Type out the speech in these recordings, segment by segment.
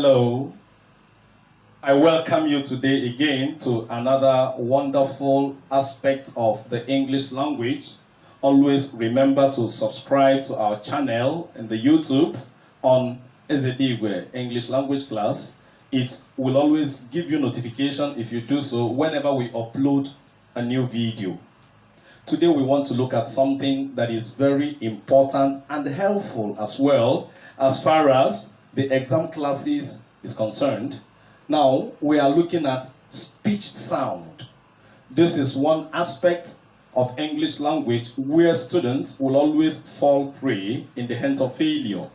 Hello, I welcome you today again to another wonderful aspect of the English language. Always remember to subscribe to our channel in the YouTube on Ezedigwe English Language Class. It will always give you notification if you do so whenever we upload a new video. Today we want to look at something that is very important and helpful as well as far as the exam classes is concerned. Now we are looking at speech sound. This is one aspect of English language where students will always fall prey in the hands of failure.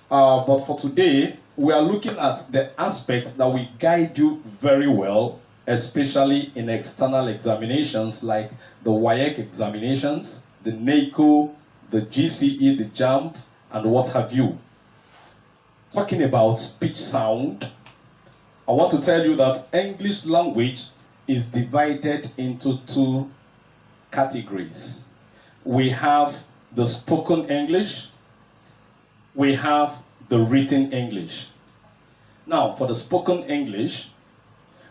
But for today, we are looking at the aspect that will guide you very well, especially in external examinations like the WAEC examinations, the NACO, the GCE, the JAMB, and what have you. Talking about speech sound, I want to tell you that English language is divided into two categories. We have the spoken English, we have the written English. Now, for the spoken English,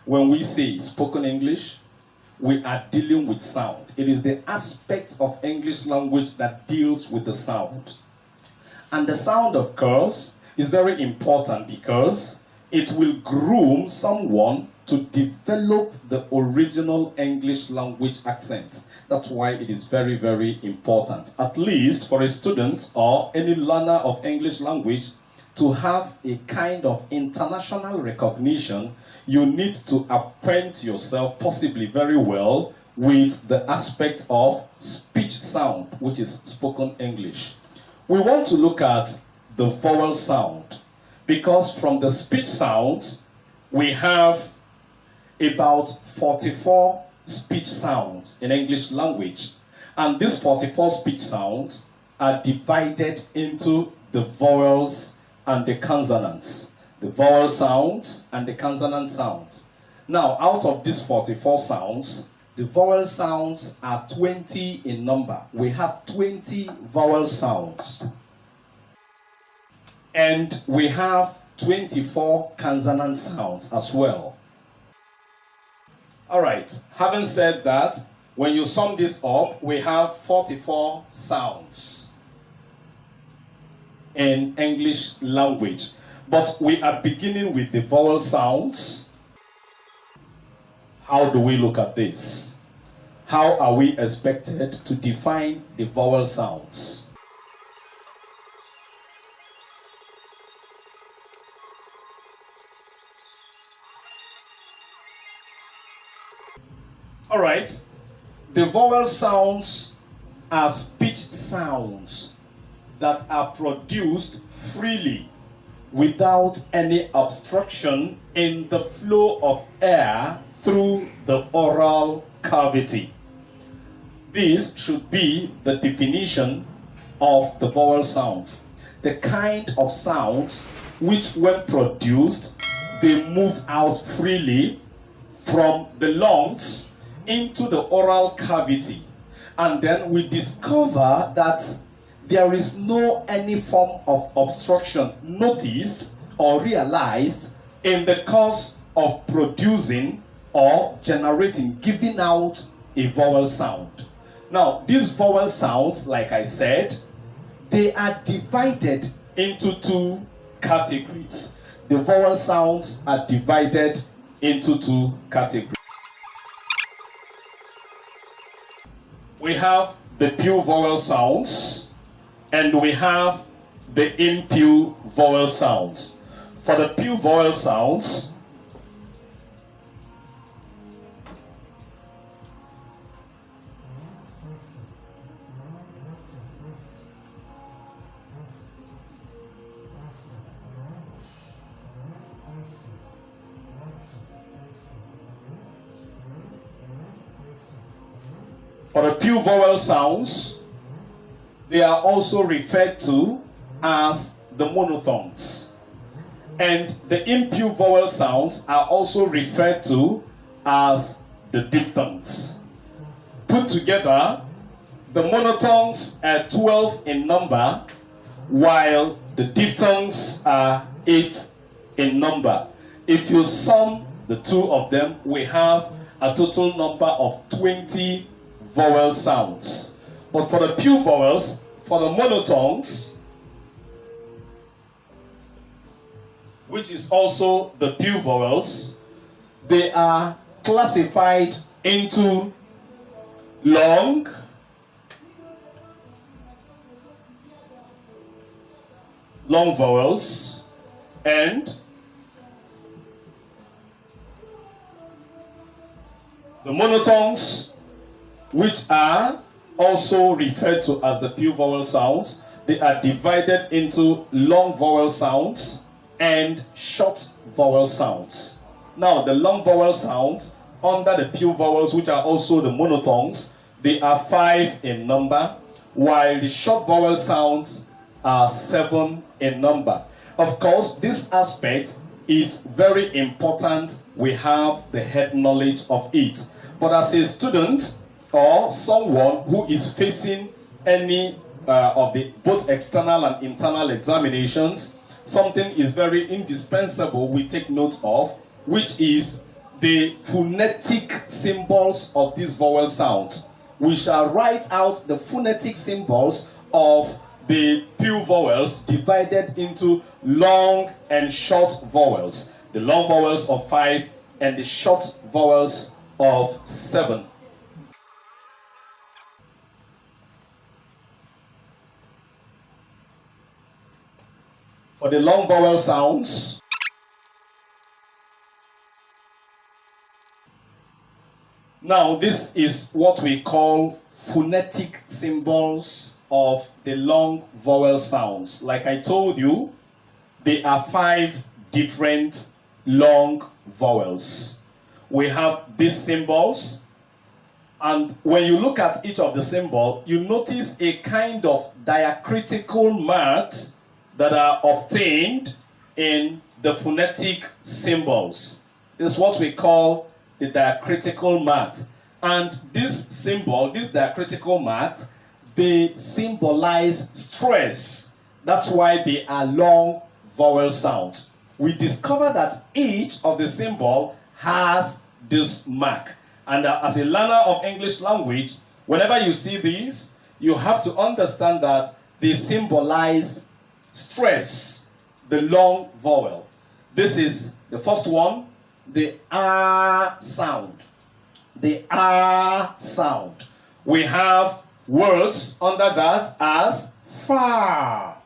when we say spoken English, we are dealing with sound. It is the aspect of English language that deals with the sound. And the sound, of course, is very important because it will groom someone to develop the original English language accent. That's why it is very, very important. At least for a student or any learner of English language to have a kind of international recognition, you need to acquaint yourself possibly very well with the aspect of speech sound, which is spoken English. We want to look at the vowel sound, because from the speech sounds, we have about 44 speech sounds in English language. And these 44 speech sounds are divided into the vowels and the consonants. The vowel sounds and the consonant sounds. Now, out of these 44 sounds, the vowel sounds are 20 in number. We have 20 vowel sounds. And we have 24 consonant sounds as well. All right, having said that, when you sum this up, we have 44 sounds in English language. But we are beginning with the vowel sounds. How do we look at this? How are we expected to define the vowel sounds? All right, the vowel sounds are speech sounds that are produced freely without any obstruction in the flow of air through the oral cavity. This should be the definition of the vowel sounds. The kind of sounds which, when produced, they move out freely from the lungs into the oral cavity, and then we discover that there is no any form of obstruction noticed or realized in the course of producing or generating, giving out a vowel sound. Now, these vowel sounds, like I said, they are divided into two categories. The vowel sounds are divided into two categories. We have the pure vowel sounds and we have the impure vowel sounds. For the pure vowel sounds, they are also referred to as the monophthongs. And the impure vowel sounds are also referred to as the diphthongs. Put together, the monophthongs are 12 in number, while the diphthongs are 8 in number. If you sum the two of them, we have a total number of 20 vowel sounds. But for the pure vowels, for the monotongues, which is also the pure vowels, they are classified into long, vowels, and the monotongues, which are also referred to as the pure vowel sounds. They are divided into long vowel sounds and short vowel sounds. Now, the long vowel sounds under the pure vowels, which are also the monotongues, they are 5 in number, while the short vowel sounds are 7 in number. Of course, this aspect is very important. We have the head knowledge of it. But as a student or someone who is facing any of the both external and internal examinations, something is very indispensable we take note of, which is the phonetic symbols of these vowel sounds. We shall write out the phonetic symbols of the pure vowels divided into long and short vowels. The long vowels of 5 and the short vowels of 7. For the long vowel sounds, now this is what we call phonetic symbols of the long vowel sounds. Like I told you, there are 5 different long vowels. We have these symbols, and when you look at each of the symbol, you notice a kind of diacritical marks that are obtained in the phonetic symbols. This is what we call the diacritical mark. And this symbol, this diacritical mark, they symbolize stress. That's why they are long vowel sounds. We discover that each of the symbol has this mark. And as a learner of English language, whenever you see these, you have to understand that they symbolize stress, the long vowel. This is the first one, the R sound. The R sound. We have words under that as far.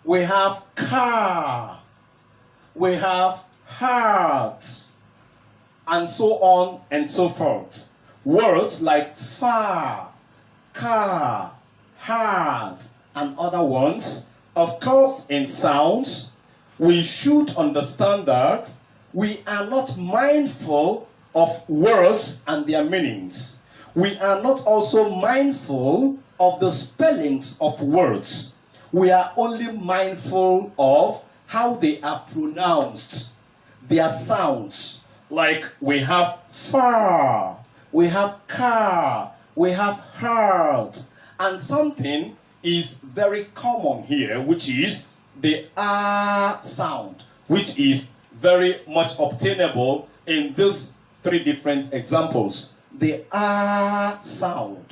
We have car. We have heart. And so on and so forth. Words like far, car, heart, and other ones. Of course, in sounds, we should understand that we are not mindful of words and their meanings. We are not also mindful of the spellings of words. We are only mindful of how they are pronounced, their sounds. Like we have far, we have car, we have heart, and something is very common here, which is the R sound, which is very much obtainable in these 3 different examples. The R sound.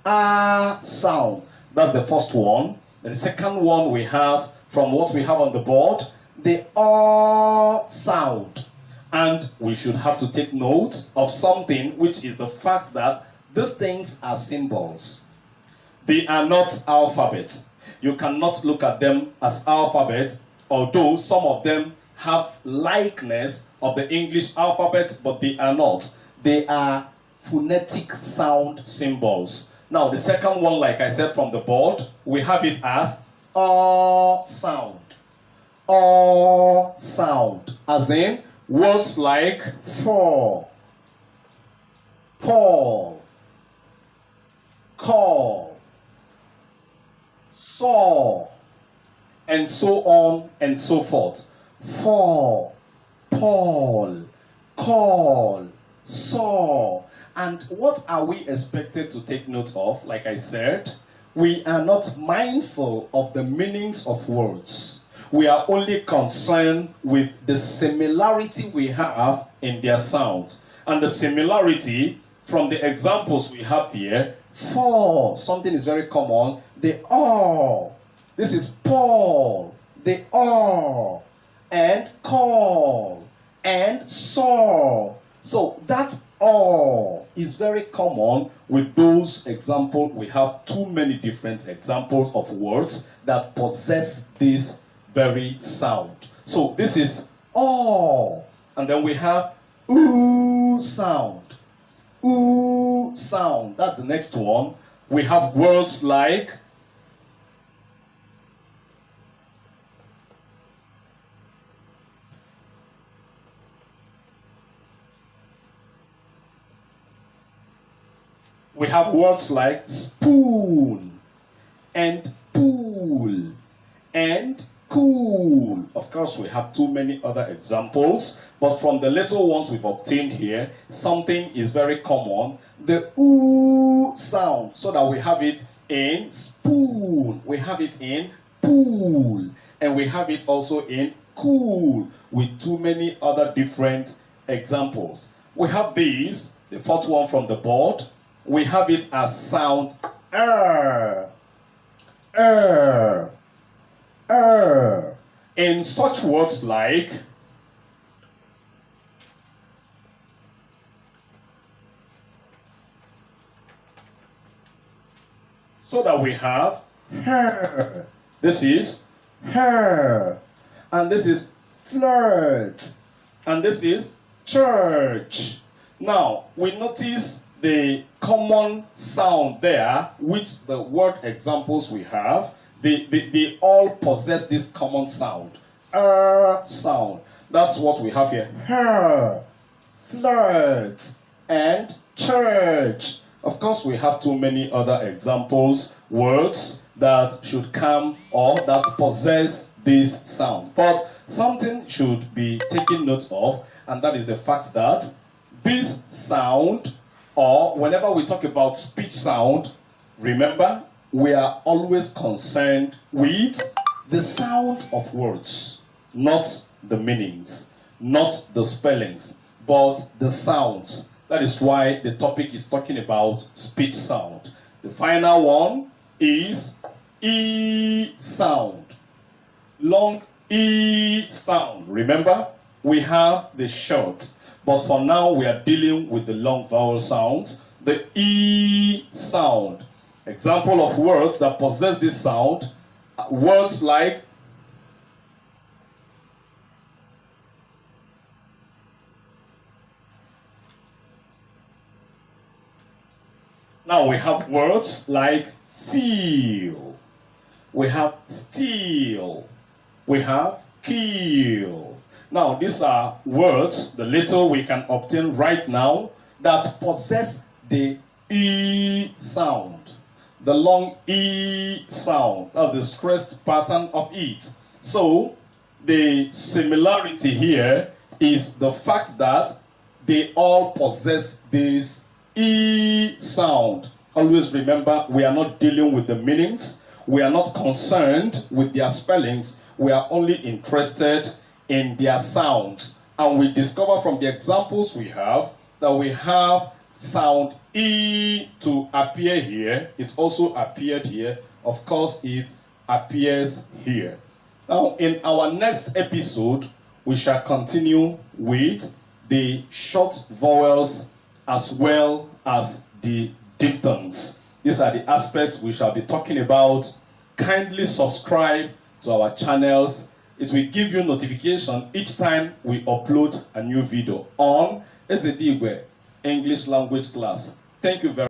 R sound. That's the first one. The second one we have, from what we have on the board, the R sound. And we should have to take note of something, which is the fact that these things are symbols. They are not alphabets. You cannot look at them as alphabets, although some of them have likeness of the English alphabet, but they are not. They are phonetic sound symbols. Now, the second one, like I said from the board, we have it as sound. Sound. As in, words like for, Paul, call, saw, and so on and so forth. For, Paul, call, saw. And what are we expected to take note of? Like I said, we are not mindful of the meanings of words. We are only concerned with the similarity we have in their sounds. And the similarity from the examples we have here, for something is very common, the all. This is Paul, the all, and call, and saw. So that all is very common with those examples. We have too many different examples of words that possess this very sound. So this is all. And then we have ooh sound. Ooh sound. That's the next one. We have words like spoon and pool and cool. Of course, we have too many other examples, but from the little ones we've obtained here, something is very common, the ooh sound, so that we have it in spoon, we have it in pool, and we have it also in cool, with too many other different examples. We have these, the fourth one from the board. We have it as sound in such words like so that we have her. This is her, and this is flirt, and this is church. Now we notice the common sound there, which the word examples we have, they all possess this common sound. Sound. That's what we have here. Her, flirt, and church. Of course, we have too many other examples, words that should come or that possess this sound. But something should be taken note of, and that is the fact that this sound, or whenever we talk about speech sound, remember, we are always concerned with the sound of words, not the meanings, not the spellings, but the sounds. That is why the topic is talking about speech sound. The final one is E sound. Long E sound. Remember, we have the short. But for now, we are dealing with the long vowel sounds, the E sound. Example of words that possess this sound, words like now we have words like feel, we have steal, we have kill. Now, these are words, the little we can obtain right now, that possess the E sound. The long E sound. That's the stressed pattern of it. So, the similarity here is the fact that they all possess this E sound. Always remember, we are not dealing with the meanings. We are not concerned with their spellings. We are only interested in their sounds. And we discover from the examples we have that we have sound E to appear here. It also appeared here. Of course, it appears here. Now, in our next episode, we shall continue with the short vowels as well as the diphthongs. These are the aspects we shall be talking about. Kindly subscribe to our channels. It will give you notification each time we upload a new video on Ezedigwe English language class. Thank you very much.